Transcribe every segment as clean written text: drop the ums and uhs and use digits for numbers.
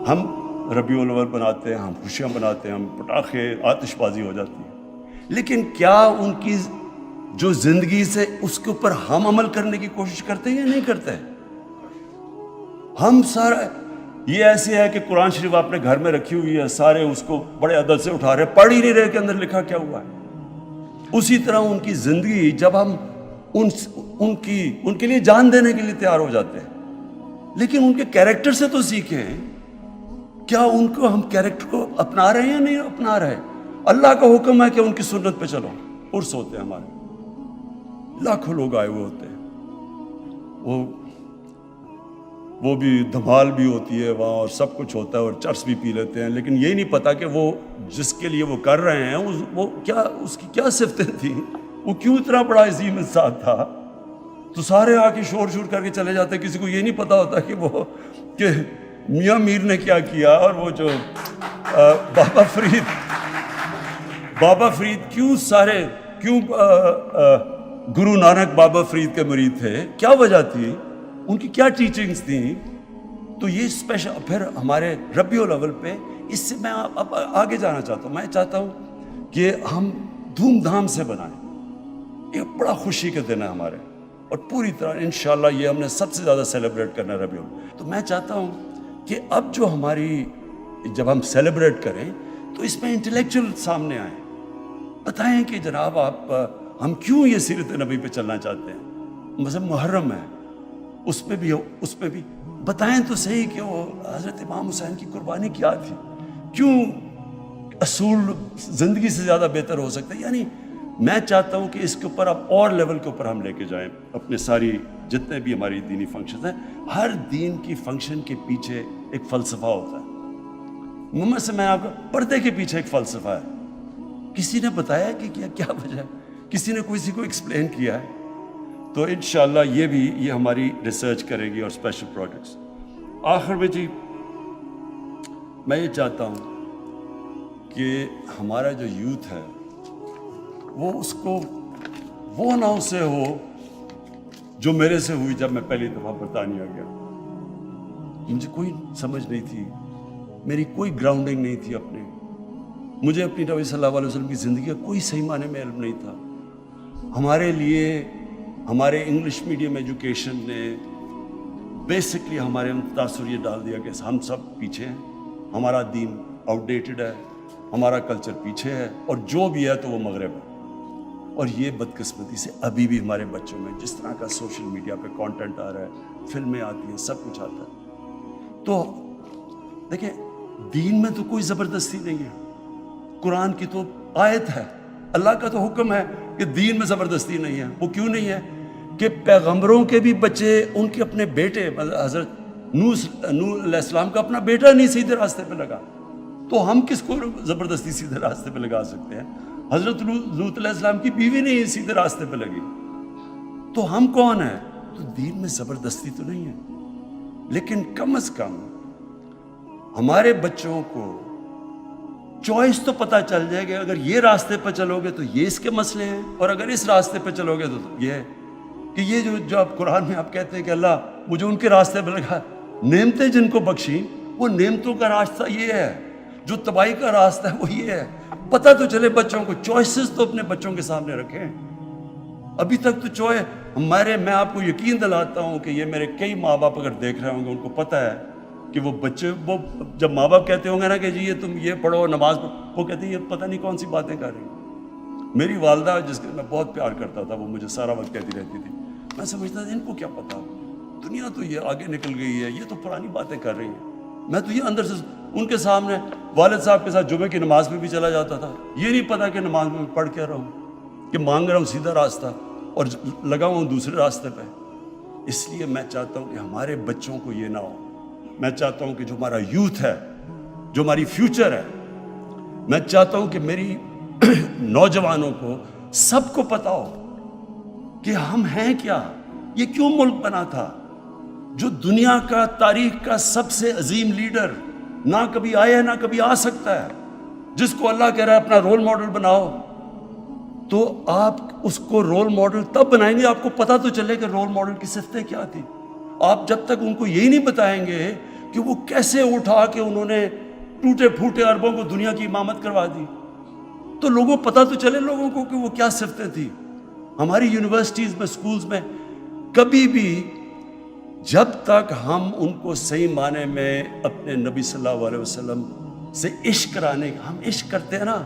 ہم ربیع الاول بناتے ہیں، ہم خوشیاں مناتے ہیں، ہم پٹاخے آتش بازی ہو جاتی ہے، لیکن کیا ان کی جو زندگی سے اس کے اوپر ہم عمل کرنے کی کوشش کرتے ہیں یا نہیں کرتے؟ ہم سارا یہ ایسے ہے کہ قرآن شریف آپ نے گھر میں رکھی ہوئی ہے، سارے اس کو بڑے ادب سے اٹھا رہے، پڑھ ہی نہیں رہے کہ اندر لکھا کیا ہوا ہے۔ اسی طرح ان کی زندگی جب ہم ان کے لیے جان دینے کے لیے تیار ہو جاتے ہیں، لیکن ان کے کیریکٹر سے تو سیکھیں، کیا ان کو ہم کیریکٹر کو اپنا رہے ہیں یا نہیں اپنا رہے؟ اللہ کا حکم ہے کہ ان کی سنت پہ چلو، عرس ہوتے ہیں ہمارے، لاکھوں لوگ آئے ہوئے ہوتے ہیں، وہ بھی دھمال بھی ہوتی ہے وہاں اور سب کچھ ہوتا ہے اور چرس بھی پی لیتے ہیں، لیکن یہ نہیں پتا کہ وہ جس کے لیے وہ کر رہے ہیں وہ کیا، اس کی کیا صفتیں تھیں، وہ کیوں اتنا بڑا عظیم انسان تھا۔ تو سارے آ کے شور کر کے چلے جاتے، کسی کو یہ نہیں پتا ہوتا کہ میاں میر نے کیا کیا، اور وہ جو بابا فرید کیوں گرو نانک بابا فرید کے مرید تھے، کیا وجہ تھی، ان کی کیا ٹیچنگز تھیں۔ تو یہ اسپیشل پھر ہمارے ربیع الاول پہ، اس سے میں اب آگے جانا چاہتا ہوں، میں چاہتا ہوں کہ ہم دھوم دھام سے بنائیں، ایک بڑا خوشی کے دن ہے ہمارے، اور پوری طرح انشاءاللہ یہ ہم نے سب سے زیادہ سیلیبریٹ کرنا ہے ربیع الاول۔ تو میں چاہتا ہوں کہ اب جو ہماری جب ہم سیلیبریٹ کریں تو اس میں انٹلیکچوئل سامنے آئیں، بتائیں کہ جناب ہم کیوں یہ سیرت نبی پہ چلنا چاہتے ہیں، مثلا محرم ہے، اس پہ بھی بتائیں تو صحیح کہ وہ حضرت امام حسین کی قربانی کیا تھی، کیوں اصول زندگی سے زیادہ بہتر ہو سکتا ہے۔ یعنی میں چاہتا ہوں کہ اس کے اوپر اب اور لیول کے اوپر ہم لے کے جائیں اپنے ساری جتنے بھی ہماری دینی فنکشنز ہیں۔ ہر دین کی فنکشن کے پیچھے ایک فلسفہ ہوتا ہے، محمد سے میں آپ کو پردے کے پیچھے ایک فلسفہ ہے، کسی نے بتایا کہ کیا وجہ ہے، کسی نے کسی کو ایکسپلین کیا ہے۔ تو انشاءاللہ یہ ہماری ریسرچ کرے گی اور اسپیشل پروجیکٹس۔ آخر میں جی میں یہ چاہتا ہوں کہ ہمارا جو یوتھ ہے وہ نہ اسے ہو جو میرے سے ہوئی جب میں پہلی دفعہ برطانیہ گیا۔ مجھے کوئی سمجھ نہیں تھی، میری کوئی گراؤنڈنگ نہیں تھی مجھے اپنی نبی صلی اللہ علیہ وسلم کی زندگی کا کوئی صحیح معنی میں علم نہیں تھا۔ ہمارے لیے ہمارے انگلش میڈیم ایجوکیشن نے بیسکلی ہمارے تاثر یہ ڈال دیا کہ ہم سب پیچھے ہیں، ہمارا دین آؤٹ ڈیٹڈ ہے، ہمارا کلچر پیچھے ہے، اور جو بھی ہے تو وہ مغرب ہے۔ اور یہ بدقسمتی سے ابھی بھی ہمارے بچوں میں جس طرح کا سوشل میڈیا پہ کانٹینٹ آ رہا ہے، فلمیں آتی ہیں، سب کچھ آتا ہے۔ تو دیکھیں دین میں تو کوئی زبردستی نہیں ہے، قرآن کی تو آیت ہے، اللہ کا تو حکم ہے کہ دین میں زبردستی نہیں ہے۔ وہ کیوں نہیں ہے کہ پیغمبروں کے بھی بچے، ان کے اپنے بیٹے، حضرت نوح علیہ السلام کا اپنا بیٹا نہیں سیدھے راستے پہ لگا، تو ہم کس کو زبردستی سیدھے راستے پہ لگا سکتے ہیں؟ حضرت لوط علیہ السلام کی بیوی نہیں سیدھے راستے پہ لگی، تو ہم کون ہیں؟ تو دین میں زبردستی تو نہیں ہے، لیکن کم از کم ہمارے بچوں کو چوائس تو پتہ چل جائے گا، اگر یہ راستے پہ چلو گے تو یہ اس کے مسئلے ہیں، اور اگر اس راستے پہ چلو گے تو یہ ہے کہ یہ جو آپ قرآن میں آپ کہتے ہیں کہ اللہ مجھے ان کے راستے پہ لگا، نعمتیں جن کو بخشیں، وہ نعمتوں کا راستہ یہ ہے، جو تباہی کا راستہ ہے وہ یہ ہے۔ پتہ تو چلے بچوں کو، چوائسز تو اپنے بچوں کے سامنے رکھیں۔ ابھی تک تو میں آپ کو یقین دلاتا ہوں کہ یہ میرے کئی ماں باپ اگر دیکھ رہے ہوں گے، ان کو پتہ ہے کہ وہ بچے، وہ جب ماں باپ کہتے ہوں گے نا کہ جی یہ تم یہ پڑھو، نماز پڑھو، وہ کہتے ہیں یہ پتہ نہیں کون سی باتیں کر رہی ہیں۔ میری والدہ جس کے میں بہت پیار کرتا تھا، وہ مجھے سارا وقت کہتی رہتی تھی، میں سمجھتا تھا ان کو کیا پتہ، دنیا تو یہ آگے نکل گئی ہے، یہ تو پرانی باتیں کر رہی ہیں۔ میں تو یہ اندر سے ان کے سامنے والد صاحب کے ساتھ جمعے کی نماز میں بھی چلا جاتا تھا، یہ نہیں پتا کہ نماز میں پڑھ کیا رہا ہوں، کہ مانگ رہا ہوں سیدھا راستہ اور لگا ہوں دوسرے راستے پہ۔ اس لیے میں چاہتا ہوں کہ ہمارے بچوں کو یہ نہ ہو۔ میں چاہتا ہوں کہ جو ہمارا یوتھ ہے، جو ہماری فیوچر ہے، میں چاہتا ہوں کہ میری نوجوانوں کو سب کو پتا ہو کہ ہم ہیں کیا، یہ کیوں ملک بنا تھا، جو دنیا کا تاریخ کا سب سے عظیم لیڈر نہ کبھی آیا نہ کبھی آ سکتا ہے، جس کو اللہ کہہ رہا ہے اپنا رول ماڈل بناؤ، تو آپ اس کو رول ماڈل تب بنائیں گے آپ کو پتہ تو چلے کہ رول ماڈل کی صفتیں کیا تھی۔ آپ جب تک ان کو یہی نہیں بتائیں گے کہ وہ کیسے اٹھا کے انہوں نے ٹوٹے پھوٹے عربوں کو دنیا کی امامت کروا دی. تو لوگوں پتہ تو چلے لوگوں کو کہ وہ کیا صفتیں تھیں. ہماری یونیورسٹیز میں اسکولز میں کبھی بھی جب تک ہم ان کو صحیح معنی میں اپنے نبی صلی اللہ علیہ وسلم سے عشق کرانے ہم عشق کرتے ہیں نا,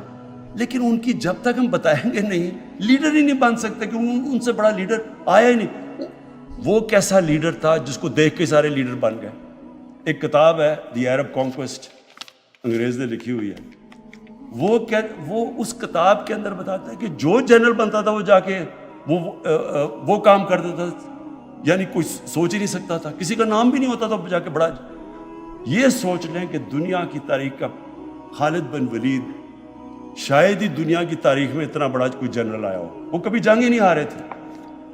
لیکن ان کی جب تک ہم بتائیں گے نہیں, لیڈر ہی نہیں بن سکتے, کہ ان سے بڑا لیڈر آیا ہی نہیں. وہ کیسا لیڈر تھا جس کو دیکھ کے سارے لیڈر بن گئے. ایک کتاب ہے دی عرب کانکویسٹ, انگریز نے لکھی ہوئی ہے. وہ اس کتاب کے اندر بتاتا ہے کہ جو جنرل بنتا تھا وہ جا کے وہ کام کر دیتا تھا, یعنی کوئی سوچ ہی نہیں سکتا تھا, کسی کا نام بھی نہیں ہوتا تھا جا کے بڑا. یہ سوچ لیں کہ دنیا کی تاریخ کا خالد بن ولید شاید ہی دنیا کی تاریخ میں اتنا بڑا کوئی جنرل آیا ہو. وہ کبھی جنگیں نہیں ہارے تھے.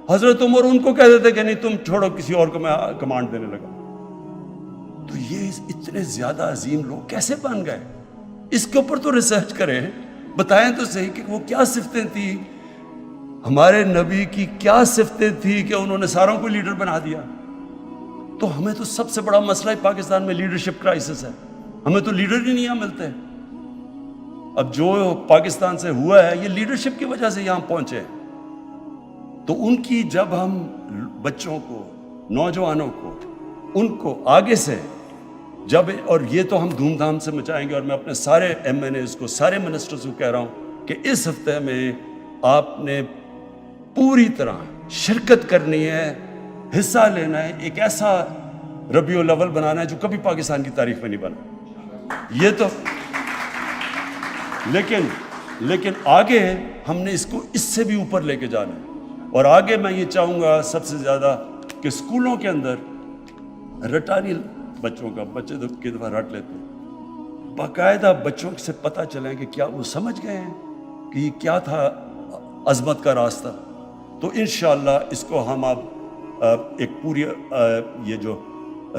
حضرت عمر ان کو کہتے تھے کہ نہیں تم چھوڑو, کسی اور کو میں کمانڈ دینے لگا. تو یہ اتنے زیادہ عظیم لوگ کیسے بن گئے؟ اس کے اوپر تو ریسرچ کریں, بتائیں تو صحیح کہ وہ کیا صفتیں تھیں, ہمارے نبی کی کیا صفتیں تھیں کہ انہوں نے ساروں کو لیڈر بنا دیا. تو ہمیں تو سب سے بڑا مسئلہ ہے پاکستان میں لیڈرشپ کرائسس ہے. ہمیں تو لیڈر ہی نہیں ملتے. اب جو پاکستان سے ہوا ہے یہ لیڈرشپ کی وجہ سے یہاں پہنچے. تو ان کی جب ہم بچوں کو, نوجوانوں کو, ان کو آگے سے جب, اور یہ تو ہم دھوم دھام سے مچائیں گے, اور میں اپنے سارے ایم این ایز کو, سارے منسٹرز کو کہہ رہا ہوں کہ اس ہفتے میں آپ نے پوری طرح شرکت کرنی ہے, حصہ لینا ہے, ایک ایسا ربیع الاول بنانا ہے جو کبھی پاکستان کی تاریخ میں نہیں بنا. یہ تو لیکن آگے ہم نے اس کو اس سے بھی اوپر لے کے جانا ہے. اور آگے میں یہ چاہوں گا سب سے زیادہ کہ اسکولوں کے اندر رٹانی بچوں کا, بچے تو کئی دفعہ رٹ لیتے ہیں, باقاعدہ بچوں سے پتہ چلیں کہ کیا وہ سمجھ گئے ہیں کہ یہ کیا تھا عظمت کا راستہ. تو انشاءاللہ اس کو ہم اب ایک پوری یہ جو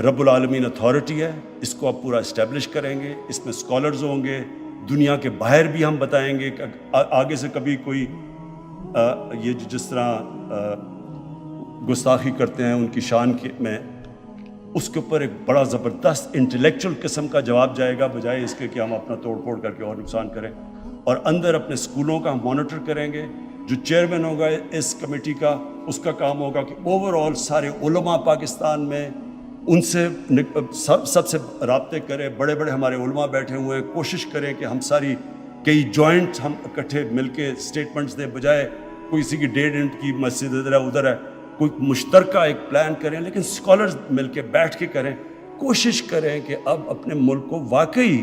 رب العالمین اتھارٹی ہے اس کو اب پورا اسٹیبلش کریں گے. اس میں اسکالرز ہوں گے, دنیا کے باہر بھی ہم بتائیں گے کہ آگے سے کبھی کوئی یہ جس طرح گستاخی کرتے ہیں ان کی شان میں, اس کے اوپر ایک بڑا زبردست انٹلیکچوئل قسم کا جواب جائے گا, بجائے اس کے کہ ہم اپنا توڑ پھوڑ کر کے اور نقصان کریں. اور اندر اپنے اسکولوں کا ہم مانیٹر کریں گے. جو چیئرمین ہوگا اس کمیٹی کا, اس کا کام ہوگا کہ اوور آل سارے علماء پاکستان میں ان سے سب سے رابطے کریں. بڑے بڑے ہمارے علماء بیٹھے ہوئے ہیں, کوشش کریں کہ ہم ساری کئی جوائنٹ ہم اکٹھے مل کے اسٹیٹمنٹس دیں, بجائے کوئی کسی کی 1.5 انچ کی مسجد ادھر ہے ادھر ہے, کوئی مشترکہ ایک پلان کریں, لیکن اسکالرز مل کے بیٹھ کے کریں. کوشش کریں کہ اب اپنے ملک کو واقعی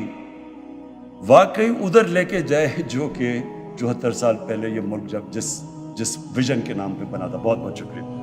ادھر لے کے جائے جو کہ 74 سال پہلے یہ ملک جب جس ویژن کے نام پہ بنا تھا. بہت بہت شکریہ.